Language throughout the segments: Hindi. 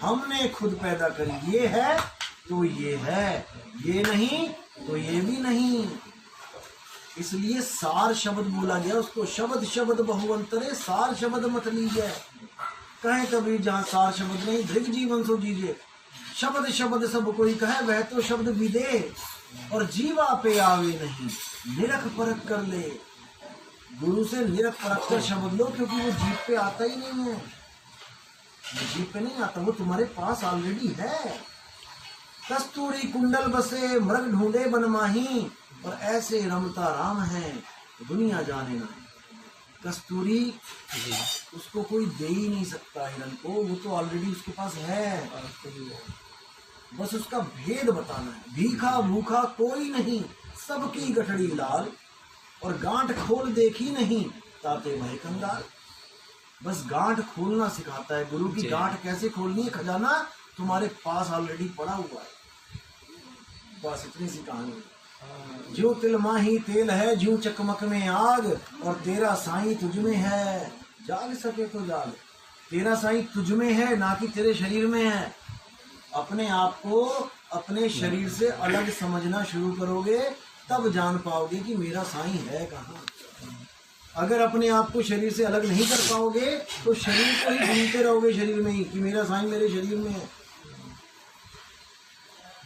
हमने खुद पैदा करी। ये है तो ये है, ये नहीं तो ये भी नहीं। इसलिए सार शब्द बोला गया उसको। शब्द शब्द बहुअंतरे, सार शब्द मत लीजिए। कहे कभी जहाँ सार शब्द नहीं, दृग जीवन सो जीजिए। शब्द शब्द सब कोई कहे, वह तो शब्द विदे और जीवा पे आवे नहीं। निरख परख कर ले। गुरु से निरख परख कर शब्द लो, क्योंकि वो जीभ पे आता ही नहीं है। जीभ पे नहीं आता, वो तुम्हारे पास ऑलरेडी है। कस्तूरी कुंडल बसे, मृग ढूंढे बनमाही, और ऐसे रमता राम है तो दुनिया जाने ना। कस्तूरी उसको कोई दे ही नहीं सकता हिरन को, वो तो ऑलरेडी उसके पास है। बस उसका भेद बताना है। भीखा भूखा कोई नहीं, सबकी गठड़ी लाल, और गांठ खोल देखी नहीं, ताते भय कंगाल। बस गांठ खोलना सिखाता है गुरु की। गांठ कैसे खोलनी है, खजाना तुम्हारे पास ऑलरेडी पड़ा हुआ है। बस इतनी सी कहानी है। जो तिल माही तेल है, जो चकमक में आग, और तेरा साईं तुझ में है, जाग सके तो जाग। तेरा साईं तुझ में है, ना कि तेरे शरीर में है। अपने आप को अपने शरीर से अलग समझना शुरू करोगे, तब जान पाओगे कि मेरा साईं है कहाँ। अगर अपने आप को शरीर से अलग नहीं कर पाओगे तो शरीर को ही ढूंढते रहोगे शरीर में ही, कि मेरा साईं मेरे शरीर में है।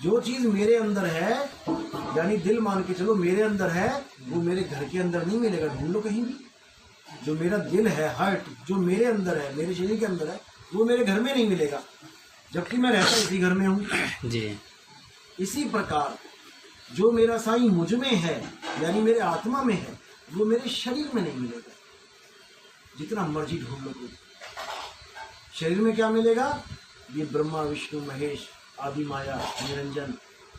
जो चीज मेरे अंदर है, यानी दिल मान के चलो मेरे अंदर है, वो मेरे घर के अंदर नहीं मिलेगा। ढूंढ लो कहीं भी। जो मेरा दिल है, हार्ट जो मेरे अंदर है, मेरे शरीर के अंदर है, वो मेरे घर में नहीं मिलेगा, जबकि मैं रहता इसी घर में हूँ जी। इसी प्रकार जो मेरा साईं मुझ में है, यानी मेरे आत्मा में है, वो मेरे शरीर में नहीं मिलेगा। जितना मर्जी ढूंढ लो। शरीर में क्या मिलेगा? ये ब्रह्मा विष्णु महेश आदि माया निरंजन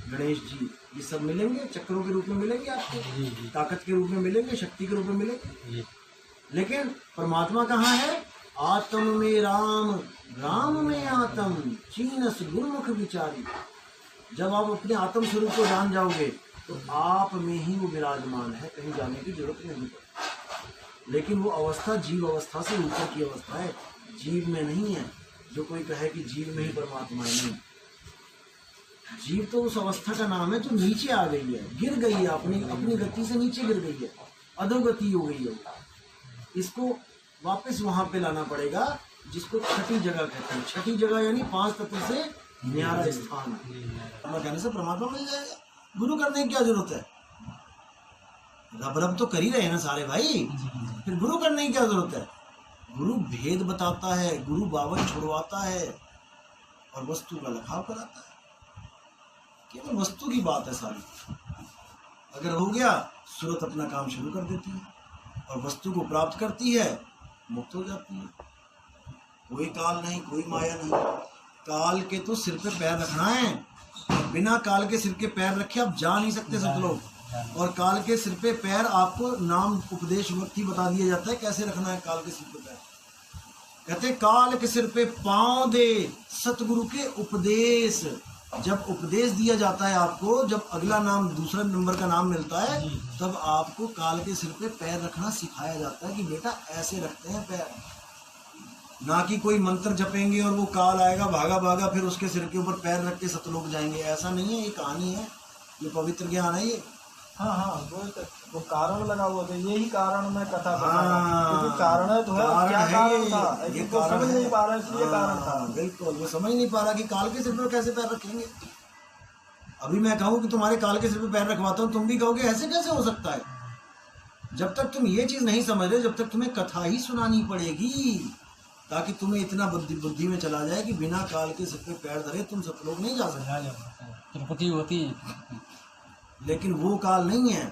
गणेश जी, ये सब मिलेंगे, चक्रों के रूप में मिलेंगे आपको, ताकत के रूप में मिलेंगे, शक्ति के रूप में मिलेंगे। लेकिन परमात्मा कहाँ है? आत्म में राम, राम में आत्म, चीनस गुरुमुख विचारी। जब आप अपने आत्म स्वरूप को जान जाओगे तो आप में ही वो विराजमान है, कहीं जाने की जरूरत नहीं पड़ती। लेकिन वो अवस्था जीव अवस्था से ऊपर की अवस्था है, जीव में नहीं है। जो कोई कहे कि जीव में ही परमात्मा है, नहीं। जीव तो उस अवस्था का नाम है जो नीचे आ गई है, गिर गई है, अपनी गति से नीचे गिर गई है, अधोगति हो गई है। इसको वापस वहां पे लाना पड़ेगा, जिसको छठी जगह कहते हैं। छठी जगह यानी 5 तत्व से न्यारा स्थान। कहने से परमात्मा मिल जाएगा, गुरु करने की क्या जरूरत है? रब रब तो कर ही रहे हैं ना सारे भाई, फिर गुरु करने की क्या जरूरत है? गुरु भेद बताता है, गुरु बावन छुड़वाता है, और वस्तु का लखाव कराता है। केवल वस्तु की बात है सारी। अगर हो गया, सूरत अपना काम शुरू कर देती है, और वस्तु को प्राप्त करती है, मुक्त हो जाती है। कोई काल नहीं, कोई माया नहीं। काल के तो सिर पे पैर रखना है, बिना काल के सिर के पैर रखे आप जा नहीं सकते सब लोग। और काल के सिर पे पैर आपको नाम उपदेश वक्ति बता दिया जाता है कैसे रखना है काल के सिर पे पैर। कहते काल के सिर पे पांव दे, सतगुरु के उपदेश। जब उपदेश दिया जाता है आपको, जब अगला नाम दूसरा नंबर का नाम मिलता है, तब आपको काल के सिर पे पैर रखना सिखाया जाता है कि बेटा ऐसे रखते हैं पैर। ना कि कोई मंत्र जपेंगे और वो काल आएगा भागा भागा, फिर उसके सिर के ऊपर पैर रख के सतलोक जाएंगे। ऐसा नहीं है, ये कहानी है, ये पवित्र ज्ञान है ये। हाँ हाँ, वो कारण लगा हुआ था, यही कारण मैं कथा क्योंकि कारण तो है, क्या कारण था ये तो समझ नहीं पा रहा, इसलिए कारण था। बिल्कुल, वो समझ नहीं पा रहा कि काल के सिर पर कैसे पैर रखेंगे। अभी मैं कहूँ कि तुम्हारे काल के सिर पर पैर रखवाता हूँ, तुम भी कहोगे ऐसे कैसे हो सकता है। जब तक तुम ये चीज नहीं समझ रहे, जब तक तुम्हें कथा ही सुनानी पड़ेगी, ताकि तुम्हें इतना बुद्धि में चला जाए कि बिना काल के सिर पे पैर धरे तुम सतलोक नहीं जा सकते। तिरुपति होती, लेकिन वो काल नहीं है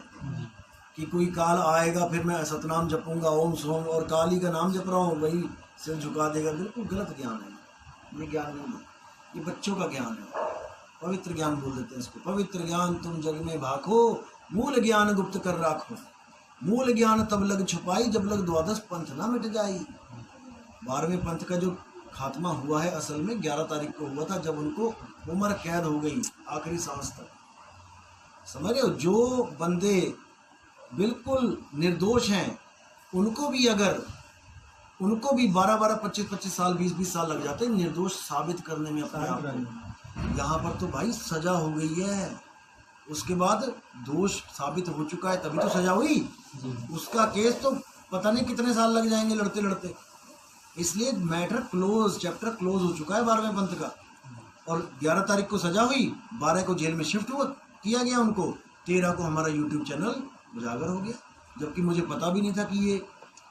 कि कोई काल आएगा फिर मैं सतनाम जपूंगा ओम सोम और काली का नाम जप रहा हूँ वही सिर झुका देगा। बिल्कुल गलत ज्ञान है, ये ज्ञान नहीं है, ये बच्चों का ज्ञान है। पवित्र ज्ञान बोल देते हैं इसको। पवित्र ज्ञान तुम जग में भाखो, मूल ज्ञान गुप्त कर राखो। मूल ज्ञान तब लग छुपाई, जब लग द्वादश पंथ ना मिट जाई। 12वें पंथ का जो खात्मा हुआ है असल में 11 तारीख को हुआ था, जब उनको उम्र कैद हो गई आखिरी सांस तक। समझ रहे हो? जो बंदे बिल्कुल निर्दोष हैं, उनको भी अगर उनको भी 12-12, 25-25 साल, 20-20 साल लग जाते हैं निर्दोष साबित करने में अपने आप को। यहाँ पर तो भाई सजा हो गई है, उसके बाद दोष साबित हो चुका है तभी तो सजा हुई। उसका केस तो पता नहीं कितने साल लग जाएंगे लड़ते लड़ते। इसलिए मैटर क्लोज, चैप्टर क्लोज हो चुका है 12वें पंथ का। और 11 तारीख को सजा हुई, 12 को जेल में शिफ्ट हुआ किया गया उनको, 13 को हमारा यूट्यूब चैनल उजागर हो गया, जबकि मुझे पता भी नहीं था कि ये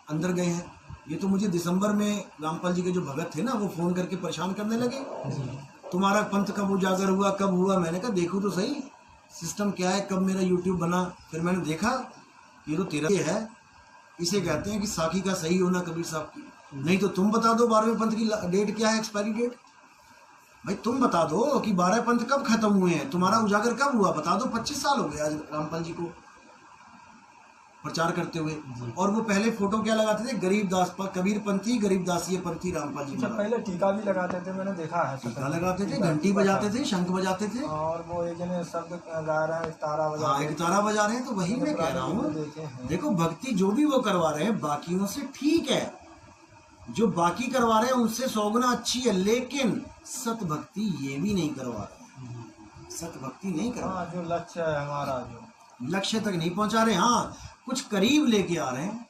अंदर गए हैं। ये तो मुझे दिसंबर में रामपाल जी के जो भगत थे ना, वो फ़ोन करके परेशान करने लगे, तुम्हारा पंथ कब उजागर हुआ, कब हुआ। मैंने कहा देखो तो सही सिस्टम क्या है, कब मेरा यूट्यूब बना। फिर मैंने देखा ये तो 13 है, इसे कहते हैं कि साखी का सही होना कबीर साहब की। नहीं तो तुम बता दो 12वें पंथ की डेट क्या है, एक्सपायरी डेट। भाई तुम बता दो कि 12 पंथ कब खत्म हुए हैं, तुम्हारा उजागर कब हुआ, बता दो। 25 साल हो गए आज रामपाल जी को प्रचार करते हुए। और वो पहले फोटो क्या लगाते थे, गरीबदास कबीर पंथी, गरीबदास ये पंथी रामपाल जी। पहले टीका भी लगाते थे, मैंने देखा है। टीका लगाते थे, घंटी बजाते थे, शंख बजाते थे, और वो एक जने शब्द गा रहे हैं, तारा बजा, हाँ एक तारा बजा रहे हैं। तो वही मैं कह रहा हूँ, देखो भक्ति जो भी वो करवा रहे हैं बाकियों से ठीक है, जो बाकी करवा रहे हैं उनसे 100 गुना अच्छी है, लेकिन सत भक्ति ये भी नहीं करवा रहे, सत भक्ति नहीं करवा। जो लक्ष्य है हमारा, जो लक्ष्य तक नहीं पहुंचा रहे। हाँ कुछ करीब लेके आ रहे हैं,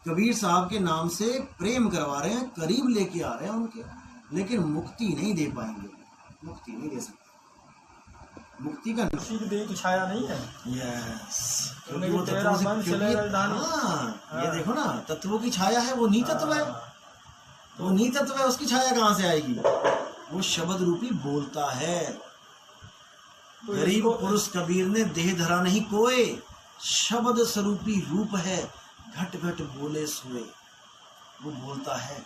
कबीर साहब के नाम से प्रेम करवा रहे हैं, करीब लेके आ रहे हैं उनके, लेकिन मुक्ति नहीं दे पाएंगे, मुक्ति नहीं दे सकते। मुक्ति का देह छाया नहीं है। यस, क्योंकि वो ये देखो ना, तत्वों की छाया है, वो नी तत्व है, वो नी तत्व है, उसकी छाया कहाँ से आएगी। वो शब्द रूपी बोलता है। गरीब पुरुष कबीर ने देह धरा नहीं कोय, शब्द स्वरूपी रूप है, घट घट बोले सोए। वो बोलता है,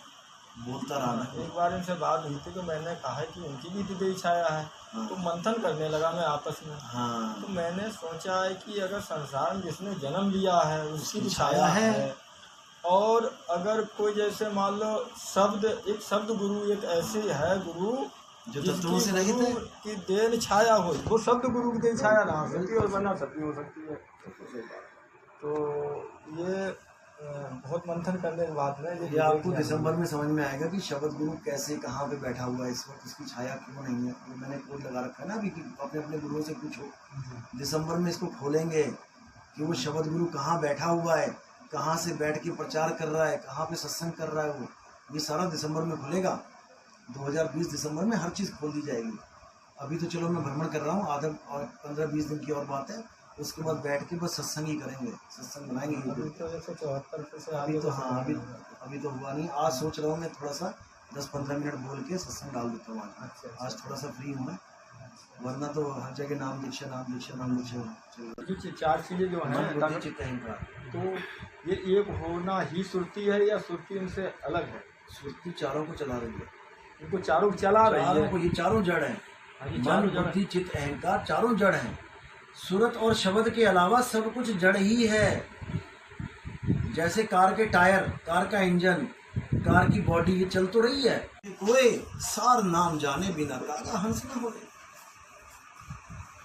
बोलता रहा। एक बार इनसे बात हुई थी तो मैंने कहा है कि उनकी भी तो देह छाया है। हाँ। तो मंथन करने लगा मैं आपस में। हाँ। तो मैंने सोचा है कि अगर संसार में जिसने जन्म लिया है उसकी छाया है, और अगर कोई जैसे मान लो शब्द, एक शब्द गुरु एक ऐसे है गुरु जो तत्वों से रहित है, कि देह छाया हो, वो शब्द गुरु की देह छाया ना हो सकती और बना सकती हो सकती है। तो ये बहुत मंथन करने के बाद में ये आपको दिसंबर में समझ में आएगा कि शब्द गुरु कैसे कहाँ पे बैठा हुआ है इस वक्त, उसकी छाया क्यों नहीं है। तो मैंने कोड लगा रखा है ना अभी कि अपने अपने गुरुओं से पूछो। दिसंबर में इसको खोलेंगे कि वो शब्द गुरु कहाँ बैठा हुआ है, कहाँ से बैठ के प्रचार कर रहा है, कहाँ पे सत्संग कर रहा है। वो ये सारा दिसंबर में खुलेगा। 2020 दिसंबर में हर चीज़ खोल दी जाएगी। अभी तो चलो मैं भ्रमण कर रहा हूँ, आधा और 15-20 दिन की और बात है, उसके बाद बैठ के बस सत्संग ही करेंगे, सत्संग बनाएंगे। अभी तो हाँ अभी तो हुआ नहीं। आज सोच रहा हूँ मैं थोड़ा सा 10-15 मिनट बोल के सत्संग डाल देता हूँ आज थोड़ा सा फ्री हूँ मैं, वरना तो हर जगह नाम दीक्षा नाम दीक्षा नाम दीक्षा। 4 चीज़ें जो हैं, तो ये एक होना ही सुरती है या सुरती इनसे अलग है? सुरती चारों को चला रही है, इनको चारों चला रही है। ये चारों जड़ हैं, मन बुद्धि चित्त अहंकार चारों जड़ हैं। सूरत और शब्द के अलावा सब कुछ जड़ ही है। जैसे कार के टायर, कार का इंजन, कार की बॉडी, ये चल तो रही है। कोई सार नाम जाने बिना कागा हंस न बोले।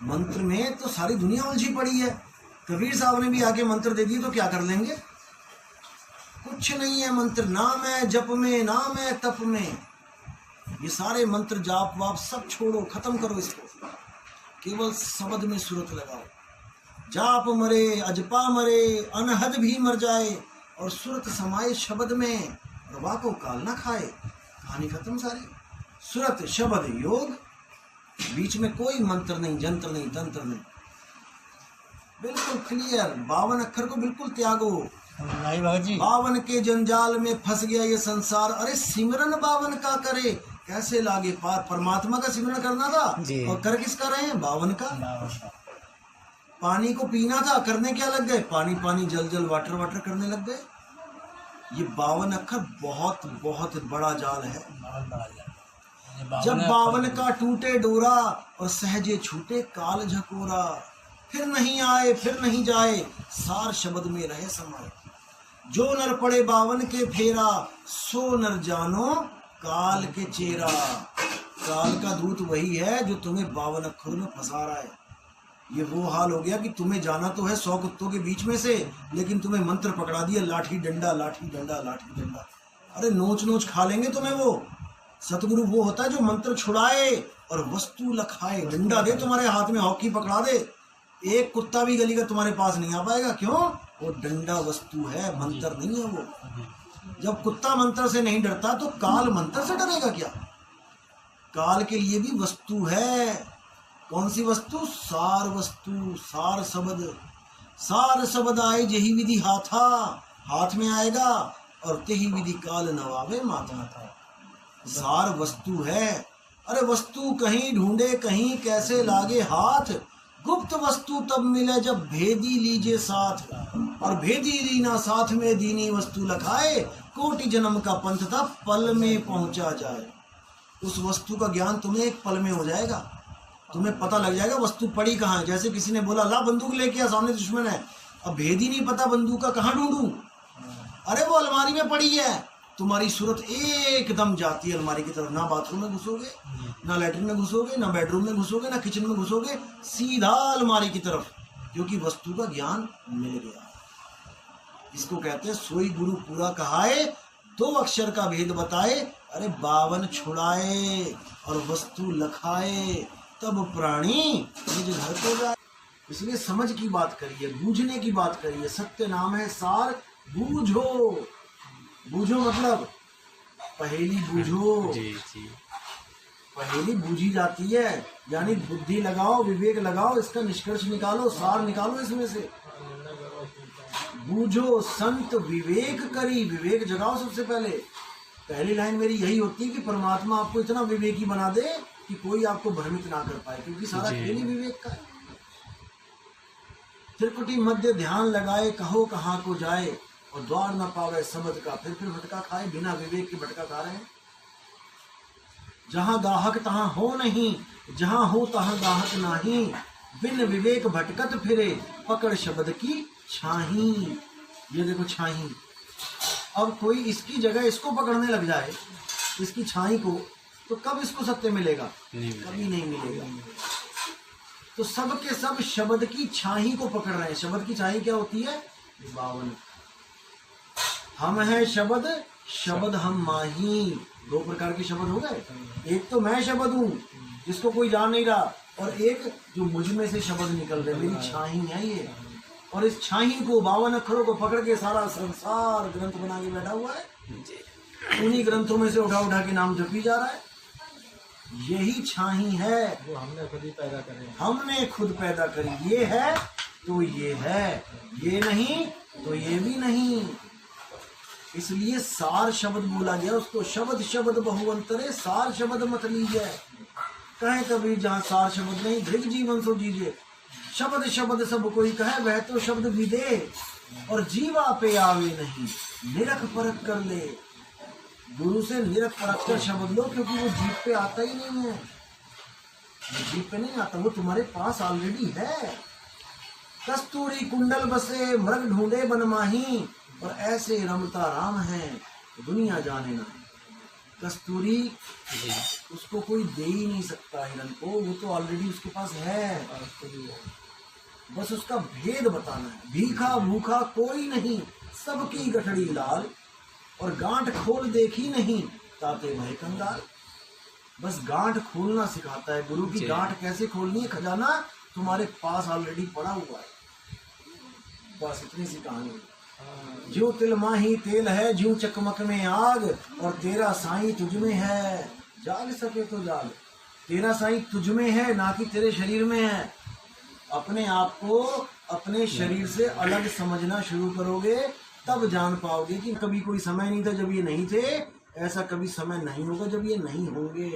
मंत्र में तो सारी दुनिया उलझी पड़ी है। कबीर साहब ने भी आके मंत्र दे दिए तो क्या कर लेंगे? कुछ नहीं है मंत्र, नाम है जप में, नाम है तप में। ये सारे मंत्र जाप वाप सब छोड़ो, खत्म करो इसको, केवल शब्द में सूरत लगाओ। जाप मरे अजपा मरे, अनहद भी मर जाए, और सूरत समाये शब्द में, रवा को काल ना खाए। कहानी खत्म सारी। सूरत शब्द योग, बीच में कोई मंत्र नहीं, जंत्र नहीं, तंत्र नहीं, बिल्कुल क्लियर। 52 अक्षर को बिल्कुल त्यागो। नहीं भाजी, 52 के जंजाल में फंस गया ये संसार। अरे सिमरन 52 का करे, कैसे लागे पार। परमात्मा का सिमरन करना था और कर किसका रहे हैं? 52 का। पानी को पीना था, करने क्या लग गए? पानी पानी जल जल वाटर वाटर करने लग गए। ये 52 अक्षर बहुत बहुत बड़ा जाल है। जब 52 का टूटे डोरा और सहजे छूटे काल झकोरा, फिर नहीं आए फिर नहीं जाए, सार शब्द में रहे समाये। जो नर पड़े 52 के फेरा, सो नर जानो काल के चेरा। काल का दूत वही है जो तुम्हें 52 अक्षरों में फंसा रहा है। ये वो हाल हो गया कि तुम्हें जाना तो है 100 कुत्तों के बीच में से, लेकिन तुम्हें मंत्र पकड़ा दिया, लाठी डंडा लाठी डंडा लाठी डंडा। अरे नोच नोच खा लेंगे तुम्हें वो। सतगुरु वो होता है जो मंत्र छुड़ाए और वस्तु लखाए। डंडा दे तुम्हारे हाथ में, हॉकी पकड़ा दे, एक कुत्ता भी गली का तुम्हारे पास नहीं आ पाएगा। क्यों? वो डंडा वस्तु है, मंत्र नहीं है वो। जब कुत्ता मंत्र से नहीं डरता तो काल मंत्र से डरेगा क्या? काल के लिए भी वस्तु है। कौन सी वस्तु? सार वस्तु, सार शब्द। सार शब्द आए जही विधि हाथा, हाथ में आएगा, और तेही विधि काल नवावे माथा था। सार वस्तु है। अरे वस्तु कहीं ढूंढे कहीं कैसे लागे हाथ, गुप्त वस्तु तब मिले जब भेदी लीजे साथ, और भेदी लीना साथ में दीनी वस्तु लखाए, कोटि जन्म का पंथ था पल में पहुंचा जाए। उस वस्तु का ज्ञान तुम्हें एक पल में हो जाएगा, तुम्हें पता लग जाएगा वस्तु पड़ी कहाँ है। जैसे किसी ने बोला ला बंदूक लेके आ, सामने दुश्मन है, अब भेद ही नहीं पता बंदूक का, कहाँ ढूंढूं? अरे वो अलमारी में पड़ी है। तुम्हारी सूरत एकदम जाती है अलमारी की तरफ। ना बाथरूम में घुसोगे, ना लैट्रिन में घुसोगे, ना बेडरूम में घुसोगे, ना किचन में घुसोगे, सीधा अलमारी की तरफ, क्योंकि वस्तु का ज्ञान मिल गया। इसको कहते हैं सोई गुरु पूरा कहाए, 2 अक्षर का भेद बताए। अरे 52 छुड़ाए और वस्तु लखाए, तब प्राणी निज घर को जाए। इसलिए समझ की बात करिए, बूझने की बात करिए। सत्य नाम है सार, बूझो। बूझो मतलब पहेली बूझो। जी जी। पहेली बूझी जाती है, यानी बुद्धि लगाओ, विवेक लगाओ, इसका निष्कर्ष निकालो, सार निकालो इसमें से। बूझो संत विवेक करी, विवेक जगाओ। सबसे पहले पहली लाइन मेरी यही होती है कि परमात्मा आपको इतना विवेकी बना दे कि कोई आपको भ्रमित ना कर पाए, क्योंकि सारा खेल ही विवेक का है। त्रिकुटी मध्य ध्यान लगाए, कहो कहाँ को जाए, और द्वार न पावे शब्द का, फिर भटका खाए। बिना विवेक के भटका खा रहे हैं। जहां गाहक तहां हो नहीं, जहां हो तहां गाहक नहीं, बिन विवेक भटकत फिरे, पकड़ शब्द की छाही। ये देखो छाही। अब कोई इसकी जगह इसको पकड़ने लग जाए, इसकी छाही को, तो कब इसको सत्य मिलेगा? कभी नहीं मिलेगा। तो सब के सब शब्द की छाही को पकड़ रहे हैं। शब्द की छाही क्या होती है? 52। हम है शब्द, शब्द हम माही। 2 प्रकार के शब्द हो गए। एक तो मैं शब्द हूँ जिसको कोई जान नहीं रहा, और एक जो मुझ में से शब्द निकल रहे, मेरी छाही है ये। और इस छाही को 52 अक्षरों को पकड़ के सारा संसार ग्रंथ बना के बैठा हुआ है। उन्हीं ग्रंथों में से उठा उठा के नाम जपी जा रहा है। यही छाही है, वो हमने खुद ही पैदा करी। हमने खुद पैदा करी। ये है तो ये है, ये नहीं तो ये भी नहीं। इसलिए सार शब्द बोला गया उसको। शब्द शब्द बहुअंतरे, सार शब्द मत लीजिए। कहे कभी जहाँ सार शब्द नहीं, दृढ़ जीवन सो जीजिए। शब्द शब्द सब कोई कहे, वह तो शब्द भी दे, और जीवा पे आवे नहीं, निरख परख कर ले। गुरु से निरख परख कर शब्द लो, क्योंकि वो जीभ पे आता ही नहीं है। वो जीभ पे नहीं आता, वो तुम्हारे पास ऑलरेडी है। कस्तूरी कुंडल बसे, मृग ढूंढे बनमाही, और ऐसे रमता राम है दुनिया जाने ना। कस्तूरी उसको कोई दे ही नहीं सकता हिरन को, वो तो ऑलरेडी उसके पास है। बस उसका भेद बताना है। भीखा भूखा कोई नहीं, सबकी गठड़ी लाल, और गांठ खोल देखी नहीं, ताते भय कंगाल। बस गांठ खोलना सिखाता है गुरु की। गांठ कैसे खोलनी है, खजाना तुम्हारे पास ऑलरेडी पड़ा हुआ है। बस इतनी सी कहानी है। जो तिल माही तेल है, जो चकमक में आग, और तेरा साईं तुझ में है, जाग सके तो जाग। तेरा साईं तुझ में है, ना कि तेरे शरीर में है। अपने आप को अपने शरीर से अलग समझना शुरू करोगे, तब जान पाओगे कि कभी कोई समय नहीं था जब ये नहीं थे, ऐसा कभी समय नहीं होगा जब ये नहीं होंगे।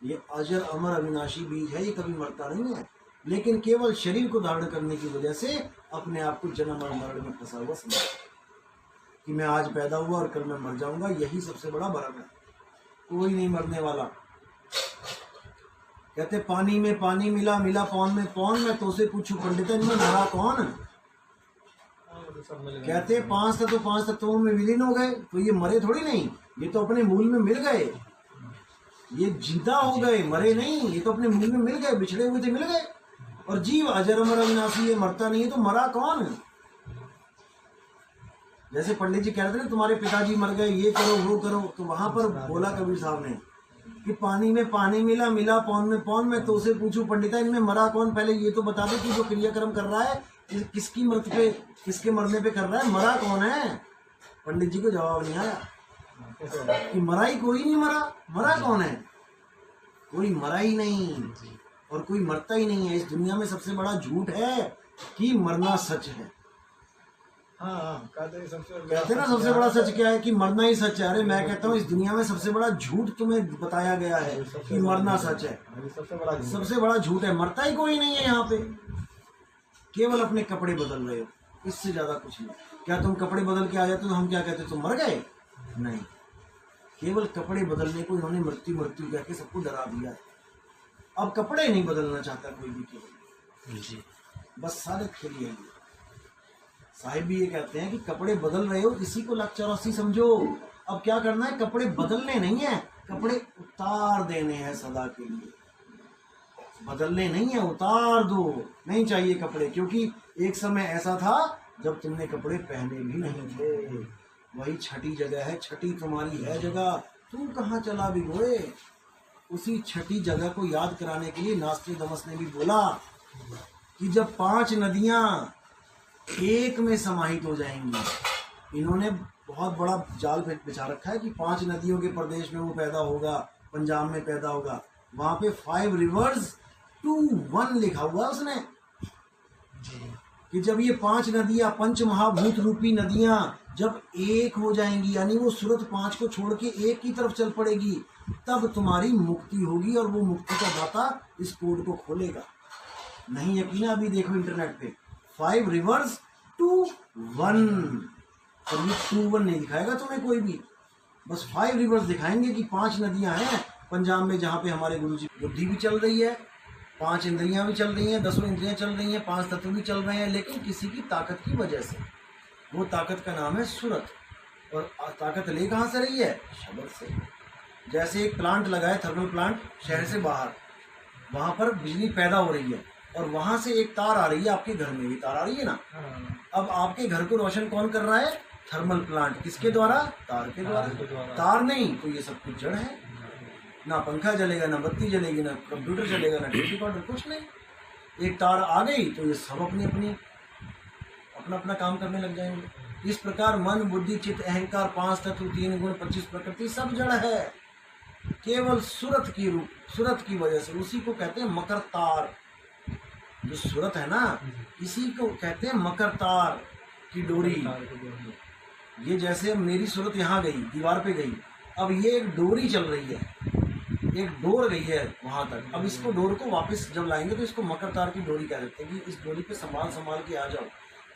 ये अजर अमर अविनाशी बीज है, ये कभी मरता नहीं है, लेकिन केवल शरीर को धारण करने की वजह से अपने आप को जन्म और मरण में फंसा हुआ समझ कि मैं आज पैदा हुआ और कल मैं मर जाऊंगा। यही सबसे बड़ा भ्रम है। कोई नहीं मरने वाला। कहते पानी में पानी मिला, मिला पौन में पौन, मैं तो से पूछू पंडित इनमें मरा कौन। कहते 5 तत्व 5 तत्वों में विलीन हो गए, तो ये मरे थोड़ी नहीं, ये तो अपने मूल में मिल गए। ये जिंदा हो गए, मरे नहीं, ये तो अपने मूल में मिल गए। बिछड़े हुए थे, मिल गए। और जीव अजर अमर अविनाशी, ये मरता नहीं है, तो मरा कौन। जैसे पंडित जी कह रहे थे ना तुम्हारे पिताजी मर गए, ये करो वो करो, तो वहां पर बोला कबीर साहब ने कि पानी में पानी मिला, मिला पौन में पौन में, तो उसे पूछूं पंडिता इनमें मरा कौन, पहले ये तो बता दो कि जो क्रियाक्रम कर रहा है किसकी मृत्यु पे, किसके मरने पे कर रहा है, मरा कौन है। पंडित जी को जवाब नहीं आया कि मरा ही कोई नहीं, मरा कौन है, कोई मरा ही नहीं और कोई मरता ही नहीं है। इस दुनिया में सबसे बड़ा झूठ है कि मरना सच है। हाँ, कहते हैं सबसे बड़ा सच क्या है कि मरना ही सच है। अरे मैं कहता हूँ इस दुनिया में सबसे बड़ा झूठ तुम्हें बताया गया है कि मरना सच है। सबसे बड़ा झूठ है, मरता ही कोई नहीं है यहाँ पे, केवल अपने कपड़े बदल रहे हो, इससे ज्यादा कुछ नहीं। क्या तुम कपड़े बदल के आ जाते तो हम क्या कहते तुम मर गए? नहीं, केवल कपड़े बदलने को इन्होंने मृत्यु मृत्यु कह के सबको डरा दिया। अब कपड़े नहीं बदलना चाहता कोई भी, केवल बस सारे खेल है। साहिब भी ये कहते हैं कि कपड़े बदल रहे हो, इसी को लाख चौरासी समझो। अब क्या करना है, कपड़े बदलने नहीं है, कपड़े उतार देने हैं सदा के लिए। बदलने नहीं है, उतार दो, नहीं चाहिए कपड़े, क्योंकि एक समय ऐसा था जब तुमने कपड़े पहने भी नहीं थे। वही छठी जगह है, छठी तुम्हारी है जगह, तुम कहाँ चला भी गोए। उसी छठी जगह को याद कराने के लिए नास्ट्रेडमस ने भी बोला कि जब 5 नदियां एक में समाहित हो जाएंगी। इन्होंने बहुत बड़ा जाल बिछा रखा है कि 5 नदियों के प्रदेश में वो पैदा होगा, पंजाब में पैदा होगा। वहां पे 5 रिवर्स टू 1 लिखा हुआ उसने कि जब ये 5 नदियां, पंच महाभूत रूपी नदियां जब एक हो जाएंगी, यानी वो सूरत 5 को छोड़ के एक की तरफ चल पड़ेगी, तब तुम्हारी मुक्ति होगी और वो मुक्ति का दाता इस कोड को खोलेगा। नहीं यकीन है, अभी देखो इंटरनेट पे 5 रिवर्स टू 1, और ये 2-1 नहीं दिखाएगा तुम्हें कोई भी, बस 5 रिवर्स दिखाएंगे कि 5 नदियां हैं पंजाब में, जहाँ पे हमारे गुरुजी बुद्धि भी चल रही है, 5 इंद्रियां भी चल रही हैं, 10 इंद्रियां चल रही हैं, 5 तत्व भी चल रहे हैं, लेकिन किसी की ताकत की वजह से। वो ताकत का नाम है सूरत। और ताकत ले कहाँ से रही है? शब्द से। जैसे एक प्लांट लगा है, थर्मल प्लांट, शहर से बाहर, वहां पर बिजली पैदा हो रही है और वहां से एक तार आ रही है, आपके घर में भी तार आ रही है ना। अब आपके घर को रोशन कौन कर रहा है? Thermal plant. किसके द्वारा? तार के द्वारा। तार नहीं तो ये सब कुछ जड़ है, ना पंखा जलेगा, ना बत्ती जलेगी, ना कंप्यूटर चलेगा, ना टेप रिकॉर्डर, कुछ नहीं। एक तार आ गई तो ये सब अपना अपना काम करने लग जाएंगे। इस प्रकार मन, बुद्धि, चित्त, अहंकार, 5 तत्व, 3 गुण, 25 प्रकृति, सब जड़ है, केवल सूरत की वजह से। उसी को कहते हैं मकर तार। जो सूरत है ना, इसी को कहते हैं मकर तार की डोरी। ये जैसे मेरी सूरत यहाँ गई, दीवार पे गई, अब ये एक डोरी चल रही है, एक डोर गई है वहां तक। अब इसको डोर को वापस जब लाएंगे तो इसको मकर तार की डोरी कह देते हैं कि इस डोरी पे संभाल के आ जाओ,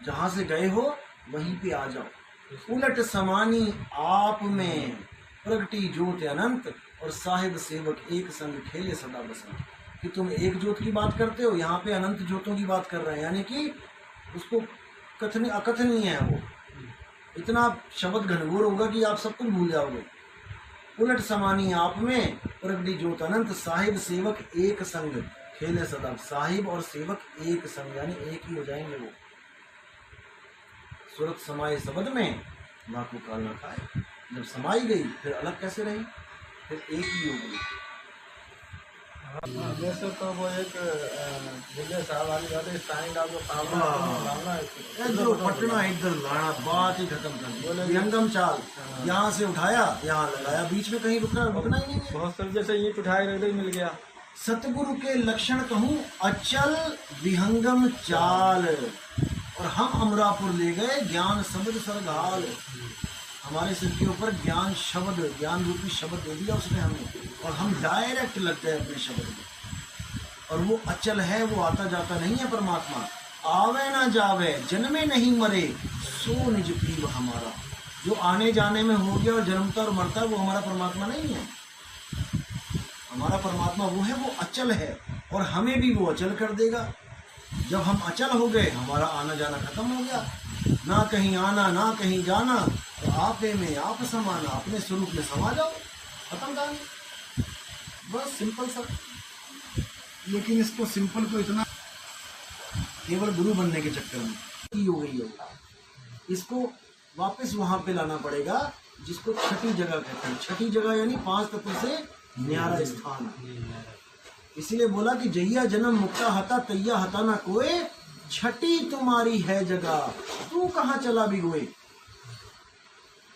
जहां से गए हो वहीं पे आ जाओ। उलट समानी आप में प्रगटी ज्योत अनंत, और साहिब सेवक एक संग खेले सदा बसंत। कि तुम एक ज्योत की बात करते हो, यहाँ पे अनंत ज्योतों की बात कर रहे हैं, यानी कि उसको अकथनीय है। वो इतना शब्द घनघोर होगा कि आप सब कुछ भूल जाओगे। उलट समानी आप में प्रगटी ज्योत अनंत, साहिब सेवक एक संग खेले सदा। साहिब और सेवक एक संग, यानी एक ही हो जाएंगे वो। सूरत समाये शब्द में बाकू काल न खाए। जब समाई गई फिर अलग कैसे रही, फिर एक ही हो गई। जैसे तो वो एक विजय साहब वाली बात है, स्टैंड आपको जो पटना इधर लाना, बात ही खत्म कर दी। विहंगम चाल, यहाँ से उठाया यहाँ लगाया, बीच में कहीं रुकना ही नहीं है। बहुत सारे जैसे ईंट उठाए रहे मिल गया। सतगुरु के लक्षण कहूँ अचल विहंगम चाल, और हम अमरापुर ले गए ज्ञान शब्द सरगाल। हमारे सिर के ऊपर ज्ञान शब्द, ज्ञान रूपी शब्द दे दिया उसने हमें, और हम डायरेक्ट लग गए अपने शब्द में। और वो अचल है, वो आता जाता नहीं है परमात्मा। आवे ना जावे, जन्मे नहीं मरे, सो निज पीव हमारा। जो आने जाने में हो गया और जन्मता और मरता है, वो हमारा परमात्मा नहीं है। हमारा परमात्मा वो है, वो अचल है, और हमें भी वो अचल कर देगा। जब हम अचल हो गए, हमारा आना जाना खत्म हो गया, ना कहीं आना ना कहीं जाना, तो आपे में आप समाना, अपने स्वरूप में समा जाओ, खत्म कहानी। बस सिंपल सा। लेकिन इसको सिंपल को इतना केवल गुरु बनने के चक्कर में की हो गई है। इसको वापस वहां पे लाना पड़ेगा, जिसको छठी जगह कहते हैं। छठी जगह यानी 5 तत्व से न्यारा स्थान। इसीलिए बोला कि जहिया जन्म मुक्ता हता तैया हता ना कोई, छठी तुम्हारी है जगह तू कहाँ चला भिगोए।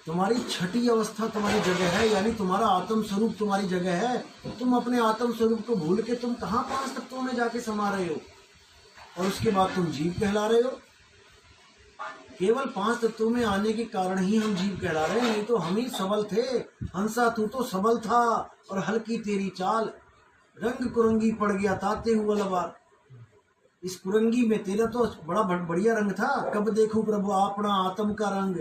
तुम्हारी छठी अवस्था तुम्हारी जगह है, यानी तुम्हारा आत्म स्वरूप तुम्हारी जगह है। तुम अपने आत्म स्वरूप को भूल के तुम कहाँ 5 तत्वों में जाके समा रहे हो, और उसके बाद तुम जीव कहला रहे हो। केवल 5 तत्वों में आने के कारण ही हम जीव कहला रहे हैं, नहीं तो हम ही सबल थे। हंसा तू तो सबल था और हल्की तेरी चाल, रंग कुरंगी पड़ गया ताते हुआ लबार। इस कुरंगी में तेरा तो बड़ा बढ़िया रंग था। कब देखूं प्रभु अपना आत्म का रंग।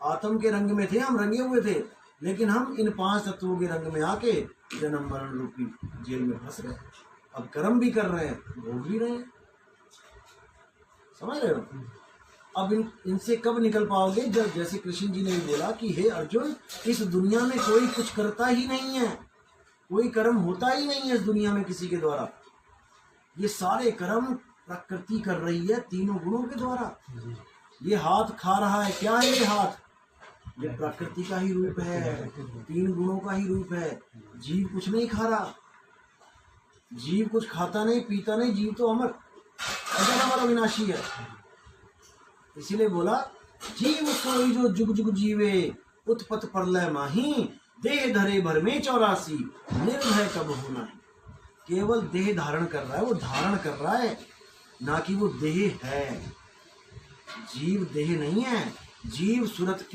आत्म के रंग में थे हम, रंगे हुए थे, लेकिन हम इन 5 तत्वों के रंग में आके जन्म मरण रूपी जेल में फंस गए। अब कर्म भी कर रहे हैं, भोग भी रहे हैं। समझ रहे हो? अब इनसे कब निकल पाओगे? जब जैसे कृष्ण जी ने भी बोला कि हे अर्जुन, इस दुनिया में कोई कुछ करता ही नहीं है, कोई कर्म होता ही नहीं है इस दुनिया में किसी के द्वारा। ये सारे कर्म प्रकृति कर रही है तीनों गुणों के द्वारा। ये हाथ खा रहा है, क्या है ये हाथ? ये प्रकृति का ही रूप है, 3 गुणों का ही रूप है। जीव कुछ नहीं खा रहा, जीव कुछ खाता नहीं पीता नहीं, जीव तो अमर हमारा विनाशी है। इसीलिए बोला जीव सोई जो जुग जुग जीवे, उत्पत प्रलय माही, देह धरे भर में 84, निर्भय कब होना है। केवल देह धारण कर रहा है, वो धारण कर रहा है, ना कि वो देह है। जीव देह नहीं है, जीव सुरत की